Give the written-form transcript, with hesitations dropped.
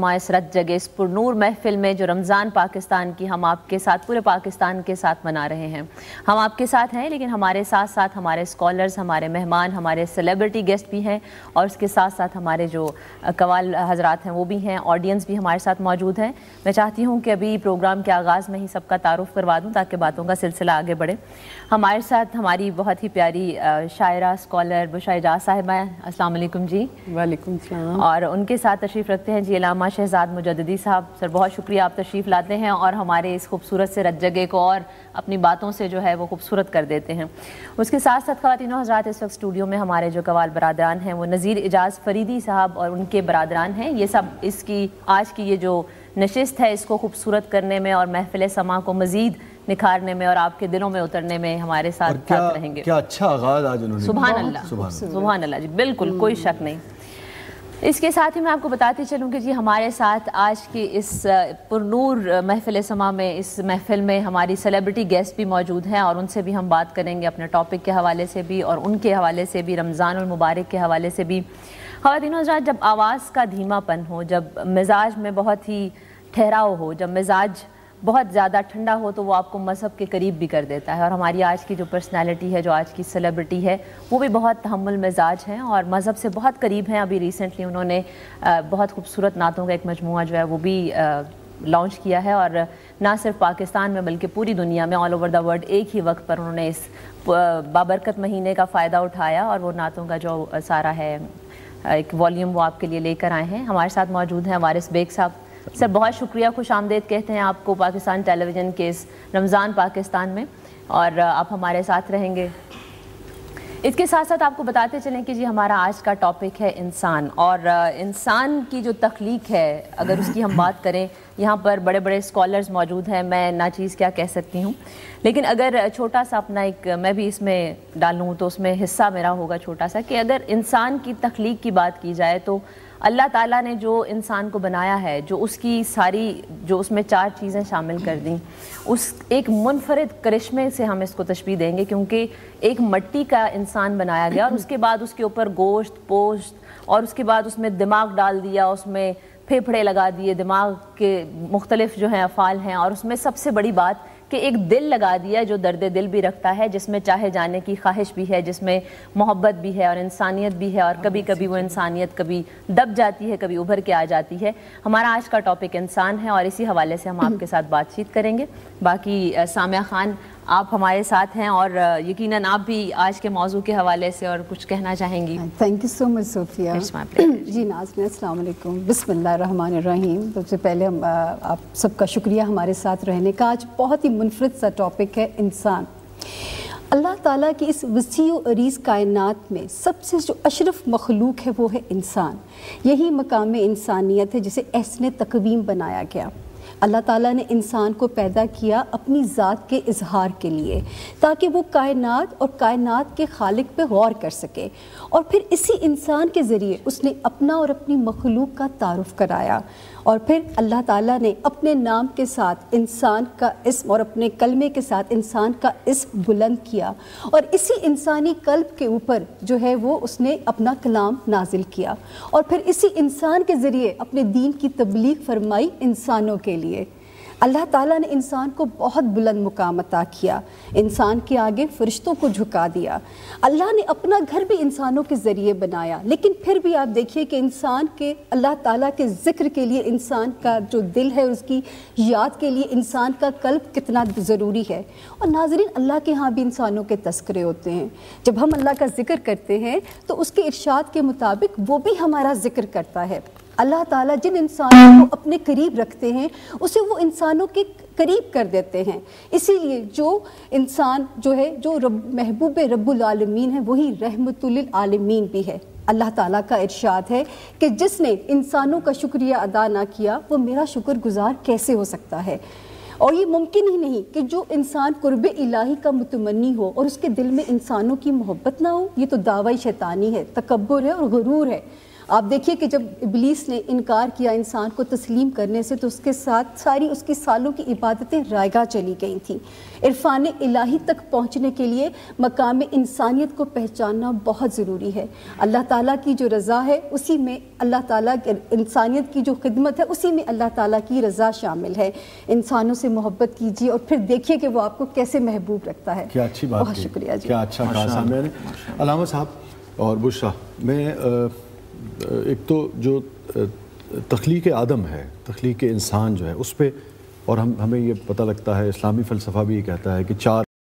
اس رت جگہ اس پرنور محفل میں جو رمضان پاکستان کی ہم آپ کے ساتھ پورے پاکستان کے ساتھ منا رہے ہیں. ہم آپ کے ساتھ ہیں لیکن ہمارے ساتھ ساتھ ہمارے اسکالرز، ہمارے مہمان، ہمارے سیلیبریٹی گیسٹ بھی ہیں اور اس کے ساتھ ساتھ ہمارے جو قوال حضرات ہیں وہ بھی ہیں، آڈینس بھی ہمارے ساتھ موجود ہیں. میں چاہتی ہوں کہ ابھی پروگرام کے آغاز میں ہی سب کا تعارف کروا دوں تاکہ باتوں کا سلسلہ آگے بڑھے. ہمارے ساتھ ہماری بہت ہی پیاری شاعرہ اسکالر بشرا اعجاز صاحبہ ہیں. السلام علیکم جی. وعلیکم السلام. اور ان کے ساتھ تشریف رکھتے ہیں جی علامہ شہزاد مجددی صاحب. سر بہت شکریہ آپ تشریف لاتے ہیں اور ہمارے اس خوبصورت سے رت جگہ کو اور اپنی باتوں سے جو ہے وہ خوبصورت کر دیتے ہیں. اس کے ساتھ ساتھ خواتین و حضرات اس وقت اسٹوڈیو میں ہمارے جو قوال برادران ہیں وہ نذیر اعجاز فریدی صاحب اور ان کے برادران ہیں. یہ سب اس کی آج کی یہ جو نشست ہے اس کو خوبصورت کرنے میں اور محفل سما کو مزید نکھارنے میں اور آپ کے دلوں میں اترنے میں ہمارے ساتھ رہیں گے. کیا اچھا آغاز آج انہوں نے. سبحان اللہ، سبحان اللہ جی، بالکل کوئی شک نہیں. اس کے ساتھ ہی میں آپ کو بتاتی چلوں کہ جی ہمارے ساتھ آج کی اس پرنور محفل سما میں اس محفل میں ہماری سیلیبریٹی گیسٹ بھی موجود ہیں اور ان سے بھی ہم بات کریں گے اپنے ٹاپک کے حوالے سے بھی اور ان کے حوالے سے بھی، رمضان المبارک کے حوالے سے بھی. خواتین و حضرات، جب آواز کا دھیما پن ہو، جب مزاج میں بہت ہی ٹھہراؤ ہو، جب مزاج بہت زیادہ ٹھنڈا ہو تو وہ آپ کو مذہب کے قریب بھی کر دیتا ہے. اور ہماری آج کی جو پرسنالٹی ہے، جو آج کی سیلیبریٹی ہے، وہ بھی بہت تحمل مزاج ہیں اور مذہب سے بہت قریب ہیں. ابھی ریسنٹلی انہوں نے بہت خوبصورت نعتوں کا ایک مجموعہ جو ہے وہ بھی لانچ کیا ہے اور نہ صرف پاکستان میں بلکہ پوری دنیا میں آل اوور دا ورلڈ ایک ہی وقت پر انہوں نے اس بابرکت مہینے کا فائدہ اٹھایا اور وہ نعتوں کا جو سارا ہے ایک والیوم وہ آپ کے لیے لے کر آئے ہیں. ہمارے ساتھ موجود ہیں وارث بیگ صاحب. سر بہت شکریہ، خوش آمدید کہتے ہیں آپ کو پاکستان ٹیلی ویژن کے اس رمضان پاکستان میں اور آپ ہمارے ساتھ رہیں گے. اس کے ساتھ ساتھ آپ کو بتاتے چلیں کہ جی ہمارا آج کا ٹاپک ہے انسان اور انسان کی جو تخلیق ہے اگر اس کی ہم بات کریں. یہاں پر بڑے بڑے اسکالرز موجود ہیں، میں ناچیز کیا کہہ سکتی ہوں، لیکن اگر چھوٹا سا اپنا ایک میں بھی اس میں ڈالوں تو اس میں حصہ میرا ہوگا چھوٹا سا کہ اگر انسان کی تخلیق کی بات کی جائے تو اللہ تعالیٰ نے جو انسان کو بنایا ہے، جو اس کی ساری جو اس میں 4 چیزیں شامل کر دیں، اس ایک منفرد کرشمے سے ہم اس کو تشبیہ دیں گے کیونکہ ایک مٹی کا انسان بنایا گیا اور اس کے بعد اس کے اوپر گوشت پوشت اور اس کے بعد اس میں دماغ ڈال دیا، اس میں پھیپھڑے لگا دیے، دماغ کے مختلف جو ہیں افعال ہیں اور اس میں سب سے بڑی بات کہ ایک دل لگا دیا جو درد دل بھی رکھتا ہے، جس میں چاہے جانے کی خواہش بھی ہے، جس میں محبت بھی ہے اور انسانیت بھی ہے اور کبھی کبھی وہ انسانیت کبھی دب جاتی ہے، کبھی ابھر کے آ جاتی ہے. ہمارا آج کا ٹاپک انسان ہے اور اسی حوالے سے ہم آپ کے ساتھ بات چیت کریں گے. باقی سامعہ خان آپ ہمارے ساتھ ہیں اور یقیناً آپ بھی آج کے موضوع کے حوالے سے اور کچھ کہنا چاہیں گی. تھینک یو سو مچ صوفیہ. جی ناظرین السلام علیکم. بسم اللہ الرحمن الرحیم. سب سے پہلے آپ سب کا شکریہ ہمارے ساتھ رہنے کا. آج بہت ہی منفرد سا ٹاپک ہے انسان. اللہ تعالیٰ کی اس وسیع و عریض کائنات میں سب سے جو اشرف مخلوق ہے وہ ہے انسان. یہی مقام انسانیت ہے جسے احسن تقویم بنایا گیا. اللہ تعالیٰ نے انسان کو پیدا کیا اپنی ذات کے اظہار کے لیے تاکہ وہ کائنات اور کائنات کے خالق پہ غور کر سکے اور پھر اسی انسان کے ذریعے اس نے اپنا اور اپنی مخلوق کا تعارف کرایا. اور پھر اللہ تعالیٰ نے اپنے نام کے ساتھ انسان کا اسم اور اپنے کلمے کے ساتھ انسان کا اسم بلند کیا اور اسی انسانی قلب کے اوپر جو ہے وہ اس نے اپنا کلام نازل کیا اور پھر اسی انسان کے ذریعے اپنے دین کی تبلیغ فرمائی انسانوں کے لیے. اللہ تعالیٰ نے انسان کو بہت بلند مقام عطا کیا، انسان کے آگے فرشتوں کو جھکا دیا. اللہ نے اپنا گھر بھی انسانوں کے ذریعے بنایا لیکن پھر بھی آپ دیکھیے کہ انسان کے اللہ تعالیٰ کے ذکر کے لیے انسان کا جو دل ہے اس کی یاد کے لیے انسان کا قلب کتنا ضروری ہے. اور ناظرین اللہ کے ہاں بھی انسانوں کے تذکرے ہوتے ہیں. جب ہم اللہ کا ذکر کرتے ہیں تو اس کے ارشاد کے مطابق وہ بھی ہمارا ذکر کرتا ہے. اللہ تعالیٰ جن انسانوں کو اپنے قریب رکھتے ہیں اسے وہ انسانوں کے قریب کر دیتے ہیں. اسی لیے جو انسان جو ہے جو محبوب رب العالمین ہے وہی رحمت للعالمین بھی ہے. اللہ تعالیٰ کا ارشاد ہے کہ جس نے انسانوں کا شکریہ ادا نہ کیا وہ میرا شکر گزار کیسے ہو سکتا ہے. اور یہ ممکن ہی نہیں کہ جو انسان قرب الہی کا متمنی ہو اور اس کے دل میں انسانوں کی محبت نہ ہو. یہ تو دعوی شیطانی ہے، تکبر ہے اور غرور ہے. آپ دیکھیے کہ جب ابلیس نے انکار کیا انسان کو تسلیم کرنے سے تو اس کے ساتھ ساری اس کی سالوں کی عبادتیں رائگاں چلی گئی تھیں۔ عرفان الہی تک پہنچنے کے لیے مقام انسانیت کو پہچاننا بہت ضروری ہے۔ اللہ تعالیٰ کی جو رضا ہے اسی میں اللہ تعالیٰ انسانیت کی جو خدمت ہے اسی میں اللہ تعالیٰ کی رضا شامل ہے۔ انسانوں سے محبت کیجیے اور پھر دیکھیے کہ وہ آپ کو کیسے محبوب رکھتا ہے۔ کیا اچھی بات، بہت شکریہ جی، کیا اچھا کہا سامعین نے۔ علامہ صاحب اور بشرا، میں ایک تو جو تخلیق آدم ہے، تخلیق انسان جو ہے اس پہ، اور ہمیں یہ پتہ لگتا ہے اسلامی فلسفہ بھی یہ کہتا ہے کہ 4